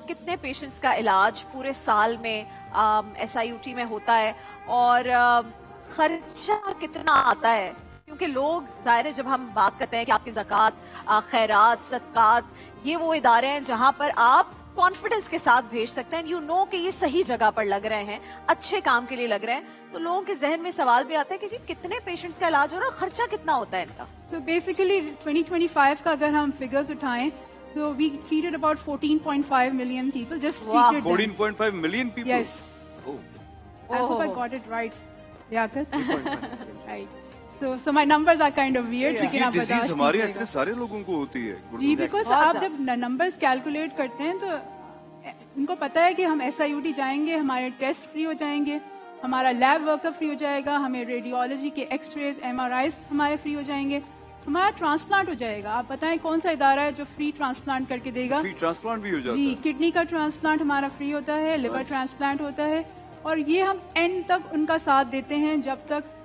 کتنے پیشنٹس کا علاج پورے سال میں SIUT میں ہوتا ہے اور خرچہ کتنا آتا ہے؟ کیونکہ لوگ ظاہر ہے جب ہم بات کرتے ہیں کہ آپ کی زکوٰۃ، خیرات، صدقات، یہ وہ ادارے ہیں جہاں پر آپ کانفیڈنس کے ساتھ بھیج سکتے ہیں، یو نو کہ یہ صحیح جگہ پر لگ رہے ہیں، اچھے کام کے لیے لگ رہے ہیں، تو لوگوں کے ذہن میں سوال بھی آتا ہے کہ جی کتنے پیشنٹس کا علاج ہو رہا ہے، خرچہ کتنا ہوتا ہے ان کا؟ So basically 2025 کا اگر ہم figures اٹھائیں so we treated about 14.5 million people, just treated them. 14.5 million people? Yes. Oh. I hope I got it right. Liaquat? Right. So my numbers are kind of weird. لیکن آپ برداشت disease ہمارے کیجیے اتنے گا. سارے لوگوں کو ہوتی ہے. جی بیکاز آپ جب نمبرز کیلکولیٹ کرتے ہیں تو ان کو پتا ہے کہ ہم SIUT جائیں گے، ہمارے ٹیسٹ فری ہو جائیں گے، ہمارا لیب ورک اپ فری ہو جائے گا، ہمیں ریڈیولوجی کے ایکس ریز MRIs ہمارے فری ہو جائیں گے، ہمارا ٹرانسپلانٹ ہو جائے گا. آپ بتائیں کون سا ادارہ ہے جو فری ٹرانسپلانٹ کر کے دے گا؟ فری ٹرانسپلانٹ بھی ہو جاتا جی ہے. کڈنی کا ٹرانسپلانٹ ہمارا فری ہوتا ہے، لیور ٹرانسپلانٹ ہوتا ہے، اور یہ ہم اینڈ تک ان کا ساتھ دیتے ہیں جب تک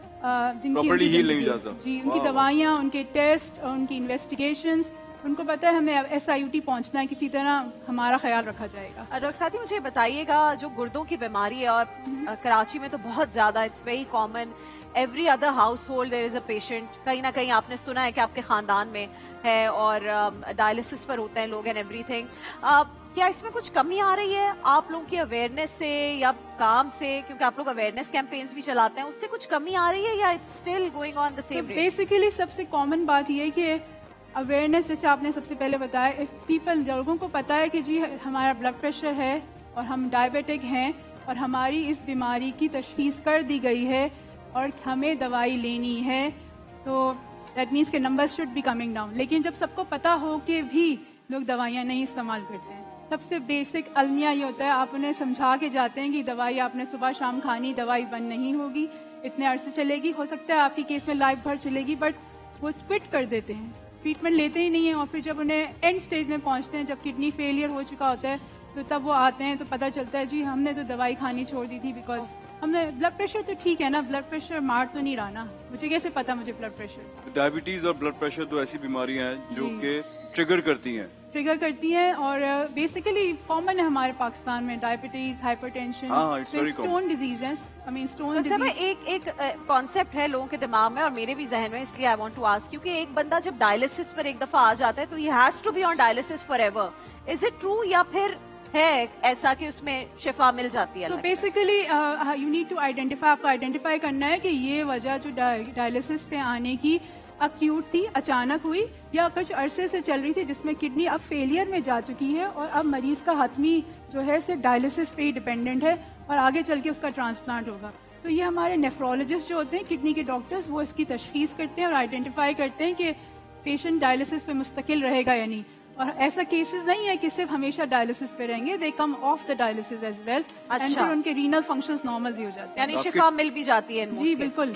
جن کی Properly heal نہیں جاتا. جی ان کی دوائیاں، ان کے ٹیسٹ اور ان کی انویسٹیگیشنز، ان کو پتہ ہے ہمیں SIUT پہنچنا ہے، کسی طرح ہمارا خیال رکھا جائے گا. ڈاکٹر ساتھی مجھے بتائیے گا جو گردوں کی بیماری ہے اور کراچی میں تو بہت زیادہ it's very common, every other household there is a patient, کہیں نہ کہیں آپ نے سنا ہے کہ آپ کے خاندان میں ہے اور ڈائلسس پر ہوتے ہیں لوگ اینڈ ایوری تھنگ. کیا اس میں کچھ کمی آ رہی ہے آپ لوگوں کی اویئرنیس سے یا کام سے، کیونکہ آپ لوگ اویئرنیس کیمپینز بھی چلاتے ہیں، اس سے کچھ کمی آ رہی ہے یا it's still going on the same rate? Basically سب سے کامن بات یہ ہے کہ اویئرنیس، جیسے آپ نے سب سے پہلے بتایا، پیپل لوگوں کو پتہ ہے کہ جی ہمارا بلڈ پریشر ہے اور ہم ڈائبیٹک ہیں اور ہماری اس بیماری کی تشخیص کر دی گئی ہے اور ہمیں دوائی لینی ہے، تو دیٹ مینس کہ number should be coming down. لیکن جب سب کو پتہ ہو کہ بھی لوگ دوائیاں نہیں استعمال کرتے ہیں، سب سے بیسک المیہ یہ ہوتا ہے آپ انہیں سمجھا کے جاتے ہیں کہ دوائی آپ نے صبح شام کھانی، دوائی بند نہیں ہوگی، اتنے عرصے چلے گی، ہو سکتا ہے آپ کی کیس میں لائف بھر چلے گی، بٹ وہ کوئٹ کر دیتے ہیں، ٹریٹمنٹ لیتے ہی نہیں ہیں، اور پھر جب انہیں اینڈ سٹیج میں پہنچتے ہیں، جب کڈنی فیلئر ہو چکا ہوتا ہے، تو تب وہ آتے ہیں تو پتہ چلتا ہے جی ہم نے تو دوائی کھانی چھوڑ دی تھی بیکاز ہم نے بلڈ پریشر تو ٹھیک ہے نا، بلڈ پریشر مار تو نہیں رہا نا، مجھے کیسے پتا مجھے بلڈ پریشر. ڈائبٹیز اور بلڈ پریشر تو ایسی بیماریاں ہیں جو کہ ٹریگر کرتی ہیں اور بیسیکلی کامن ہے ہمارے پاکستان میں diabetes, hyper tension, stone disease ہے. ایک کانسیپٹ ہے لوگوں کے دماغ میں اور میرے بھی ذہن میں، اس لیے آئی وانٹ ٹو آسک، کیونکہ ایک بندہ جب ڈائلسس پر ایک دفعہ آ جاتا ہے تو he has to be on dialysis forever. Is it true یا پھر ہے ایسا کہ اس میں شفا مل جاتی ہے؟ تو basically you need to identify, آپ کو آئیڈینٹیفائی کرنا ہے کہ یہ وجہ جو ڈائلسس پہ آنے کی اکیوٹ تھی، اچانک ہوئی، یا کچھ عرصے سے چل رہی تھی جس میں کڈنی اب فیلئر میں جا چکی ہے اور اب مریض کا حتمی جو ہے صرف ڈائلسس پہ ہی ڈیپینڈنٹ ہے اور آگے چل کے اس کا ٹرانسپلانٹ ہوگا. تو یہ ہمارے نیفرولوجسٹ جو ہوتے ہیں، کڈنی کے ڈاکٹرز، وہ اس کی تشخیص کرتے ہیں اور آئیڈینٹیفائی کرتے ہیں کہ پیشنٹ ڈائلسس پہ مستقل رہے گا یا نہیں. اور ایسا کیسز نہیں ہے کہ صرف ہمیشہ ڈائلسس پہ رہیں گے، they come off the dialysis as well, and پھر ان کے رینل فنکشنز نارمل بھی ہو جاتے ہیں، یعنی شفا مل بھی جاتی ہے. جی بالکل.